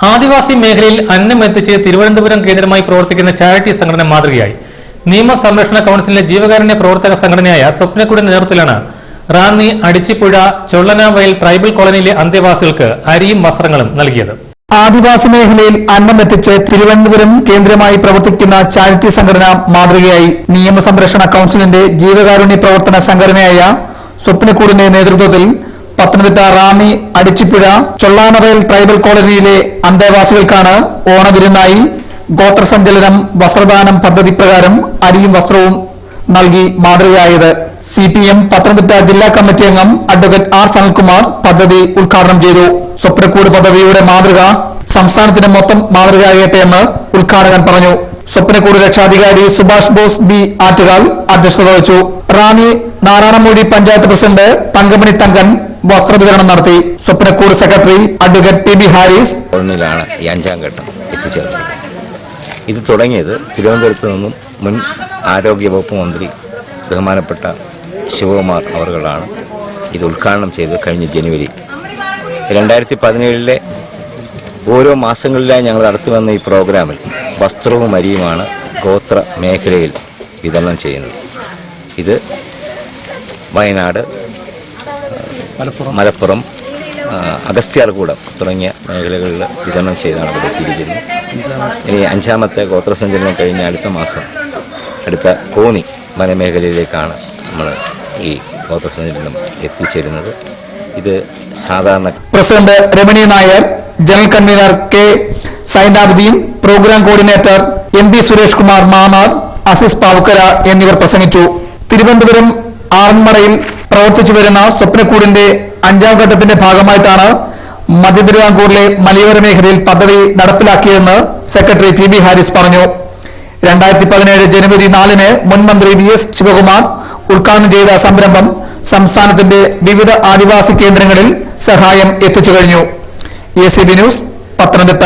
ആദിവാസി മേഖലയിൽ അന്നം എത്തിച്ച് തിരുവനന്തപുരം കേന്ദ്രമായി പ്രവർത്തിക്കുന്ന ചാരിറ്റി സംഘടന മാതൃകയായി. നിയമ സംരക്ഷണ കൌൺസിലിലെ ജീവകാരുണ്യ പ്രവർത്തക സംഘടനയായ സ്വപ്നക്കൂടിന്റെ നേതൃത്വത്തിലാണ് റാന്നി അടിച്ചിപ്പുഴ ചൊള്ളനാവയൽ ട്രൈബൽ കോളനിയിലെ അന്തേവാസികൾക്ക് അരിയും വസ്ത്രങ്ങളും നൽകിയത്. ആദിവാസി മേഖലയിൽ അന്നം എത്തിച്ച് തിരുവനന്തപുരം കേന്ദ്രമായി പ്രവർത്തിക്കുന്ന ചാരിറ്റി സംഘടന മാതൃകയായി. നിയമ സംരക്ഷണ കൌൺസിലിന്റെ ജീവകാരുണ്യ പ്രവർത്തന സംഘടനയായ സ്വപ്നക്കൂടിന്റെ നേതൃത്വത്തിൽ പത്തനംതിട്ട റാന്നി അടിച്ചിപ്പുഴ ചൊള്ളാനവയൽ ട്രൈബൽ കോളനിയിലെ അന്തേവാസികൾക്കാണ് ഓണവിരുന്നായി ഗോത്രസഞ്ചലനം വസ്ത്രദാനം പദ്ധതി പ്രകാരം അരിയും വസ്ത്രവും നൽകി മാതൃകയായത്. CPM പത്തനംതിട്ട ജില്ലാ കമ്മിറ്റി അംഗം അഡ്വക്കേറ്റ് ആർ സനൽകുമാർ പദ്ധതി ഉദ്ഘാടനം ചെയ്തു. സ്വപ്നക്കൂട് പദ്ധതിയുടെ മാതൃക സംസ്ഥാനത്തിന് മൊത്തം മാതൃകയാകട്ടെ എന്ന് ഉദ്ഘാടകൻ പറഞ്ഞു. സ്വപ്നക്കൂട് രക്ഷാധികാരി സുഭാഷ് ബോസ് ബി ആറ്റുകാൽ അധ്യക്ഷത വഹിച്ചു. റാന്നി നാരായണമൂഴി പഞ്ചായത്ത് പ്രസിഡന്റ് തങ്കമണി തങ്കൻ വസ്ത്രവിതരണം നടത്തി. സ്വപ്നക്കൂട് സെക്രട്ടറി അഡ്വക്കേറ്റ് PB ഹാരിസ് ഈ അഞ്ചാം ഘട്ടം എത്തിച്ചേർന്നത്. ഇത് തുടങ്ങിയത് തിരുവനന്തപുരത്ത് നിന്നും മുൻ ആരോഗ്യവകുപ്പ് മന്ത്രി ബഹുമാനപ്പെട്ട ശിവകുമാർ അവർകളാണ് ഇത് ഉദ്ഘാടനം ചെയ്തത്. കഴിഞ്ഞ ജനുവരി 2017 ഓരോ മാസങ്ങളിലായി ഞങ്ങൾ നടത്തി വന്ന ഈ പ്രോഗ്രാമിൽ വസ്ത്രവും അരിയുമാണ് ഗോത്ര മേഖലയിൽ വിതരണം ചെയ്യുന്നത്. ഇത് വയനാട്, മലപ്പുറം, അഗസ്ത്യാർകൂടം തുടങ്ങിയ മേഖലകളിൽ വിതരണം ചെയ്താണ് ഇവിടെ എത്തിയിരിക്കുന്നത്. ഇനി അഞ്ചാമത്തെ ഗോത്രസഞ്ചലനം കഴിഞ്ഞ അടുത്ത മാസം അടുത്ത കോന്നി വനമേഖലയിലേക്കാണ് നമ്മൾ ഈ ഗോത്രസഞ്ചലനം എത്തിച്ചേരുന്നത്. ഇത് സാധാരണ president Ramani Nair, general convener K Zainabdeen, program coordinator MP Suresh Kumar മാമാർ, അസിസ് പാവുക്കര എന്നിവർ പ്രസംഗിച്ചു. തിരുവനന്തപുരം ആറന്മുളയിൽ പ്രവർത്തിച്ചു വരുന്ന സ്വപ്നക്കൂടിന്റെ അഞ്ചാം ഘട്ടത്തിന്റെ ഭാഗമായിട്ടാണ് മധ്യതിരുവിതാംകൂറിലെ മലയോര മേഖലയിൽ പദ്ധതി നടപ്പിലാക്കിയതെന്ന് സെക്രട്ടറി PB ഹാരിസ് പറഞ്ഞു. 2017 ജനുവരി 4 മുൻ മന്ത്രി VS ശിവകുമാർ ഉദ്ഘാടനം ചെയ്ത സംരംഭം സംസ്ഥാനത്തിന്റെ വിവിധ ആദിവാസി കേന്ദ്രങ്ങളിൽ സഹായം എത്തിച്ചു കഴിഞ്ഞു. ACB news, Pathanamthitta.